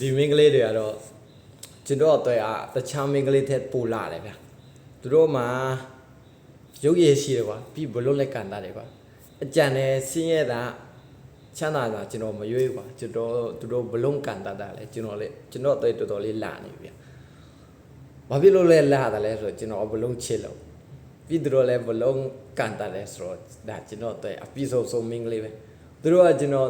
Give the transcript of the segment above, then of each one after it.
ဒီမင်္ဂလေးတွေကတော့ကျွန်တော်တို့တခြားမင်္ဂလေးထက်ပိုလာတယ်ဗျာသူတို့မှာရုပ်ရည်ရှိတယ်ကွာပြီးဘလို့လက်ကန်တာတယ်ကွာအကြံနဲ့ဆင်းရဲတာချမ်းသာတာကျွန်တော်မရွေးကွာကျွန်တော်သူတို့ဘလုံးကန်တာလဲကျွန်တော်တော်တော်လေးလာနေဗျာဘာဖြစ်လို့လဲလာတာလဲဆိုတော့ကျွန်တော်ဘလုံးချစ်လို့ပြီးသူတို့လည်းဘလုံးကန်တာလဲဆိုတော့ဒါကျွန်တော်တို့အပြီးဆုံးမင်္ဂလေးပဲသူတို့ကကျွန်တော်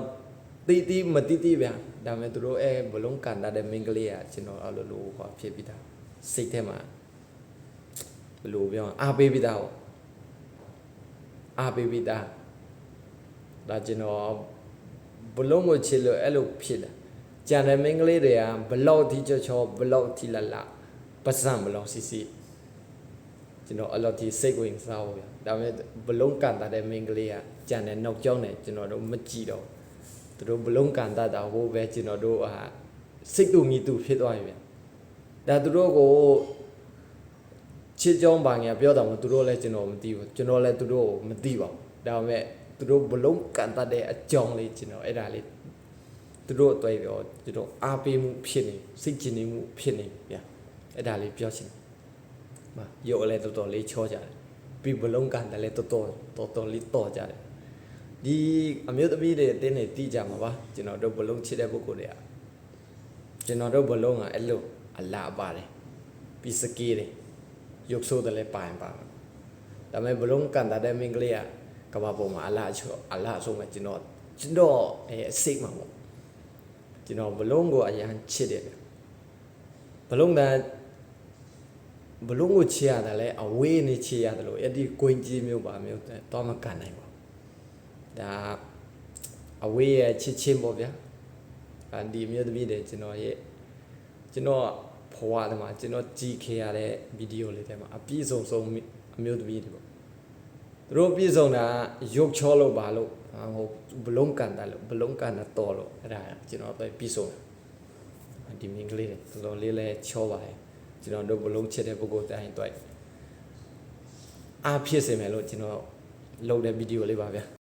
တီးမတီးဗျာဒါပေမဲ့သူတို့ဘလုံးကန်တာတဲ့မင်္ဂလေးကကျွန်တော်အဲ့လိုဟောဖြစ်ပြီးသားစိတ်ထဲမှာဘယ်လိုပြောအားပေးပြီးသားဟောအားပေးပြီးသားဒါကျွန်တော်ဘလုံးကိုချစ်လို့အဲ့လိုဖြစ်လာကြံတဲ့မင်္ဂလေးတွေကဘလောက်ထိချောဘလောက်ထိလာပတ်စံဘလောက်စီကျွန်တော်အဲ့လိုထိစိတ်ဝင်စားဖို့ဗျာဒါပေမဲ့ဘလုံးကန်တာတဲ့မင်္ဂလေးကကြံတဲ့နောက်ကျောင်းနဲ့ကျွန်တော်တို့မကြည့်တော့သူတို့ဘလုံးကန်တာဟိုပဲကျွန်တော်တို့စိတ်တူမြည်တူဖြစ်သွားပြီဗျာဒါသူတို့ကိုချစ်ကြောင်းပါငယ်ပြောတာမသူတို့လည်းကျွန်တော်မသိဘူးကျွန်တော်လည်းသူတို့ကိုမသိပါဘူးဒါပေမဲ့သူတို့ဘလုံးကန်တတ်တဲ့အကြောင်းလေးကျွန်တော်အဲ့ဒါလေးသူတို့အတွက်ရောကျွန်တော်အားပေးမှုဖြစ်နေစိတ်ကြည်နေမှုဖြစ်နေဗျာအဲ့ဒါလေးပြောချင်မှာရုပ်လည်းတော်တော်လေးချောကြတယ်ပြီးဘလုံးကန်တယ်လည်းတော်တော်လေးတော့ကြတယ်ဒီအမျိုးသမီးတွေအတင်းနေတီးကြမှာပါကျွန်တော်တို့ဘလုံးချစ်တဲ့ပုဂ္ဂိုလ်တွေကကျွန်တော်တို့ဘလုံးကအဲ့လိုအလားပါတယ်ပြီးစကေးတယ်ရုပ်ဆိုးတယ်လည်းပါရင်ပါဒါပေမဲ့ဘလုံးကန်တဲ့မင်္ဂလေးကဘာပေါ်မှာအလားဆုံးပဲကျွန်တော်အစိတ်မှာပေါ့ကျွန်တော်ဘလုံးကိုအရန်ချစ်တယ်ဘလုံးကိုချစ်ရတယ်လဲအဝေးနေချစ်ရတယ်လို့အဲ့ဒီကိုင်းကြီးမျိုးပါမျိုးတော့မကန်နိုင်ပါဒါအဝေးရဲ့ချစ်ချင်းပေါ့ဗျာဒီမျိုးသမီးတွေကျွန်တော်ဖွာတယ်မှာကျွန်တော်ကြည့်ခဲ့ရတဲ့ဗီဒီယိုလေးထဲမှာအပြည့်စုံအမျိုးသမီးတွေပေါ့သူတို့ပြည့်စုံတာရုပ်ချောလို့ပါလို့ဟိုဘလုံးကန်တာလို့ဘလုံးကန်တာတော်လို့အဲ့ဒါကျွန်တော်ပဲပြည့်စုံဒီမင်္ဂလေးတွေတော်တော်လေးလဲချောပါတယ်ကျွန်တော်တို့ဘလုံးချစ်တဲ့ပုဂ္ဂိုလ်တိုင်းတွေ့အားဖြစ်စေမယ်လို့ကျွန်တော်လုပ်တဲ့ဗီဒီယိုလေးပါဗျာ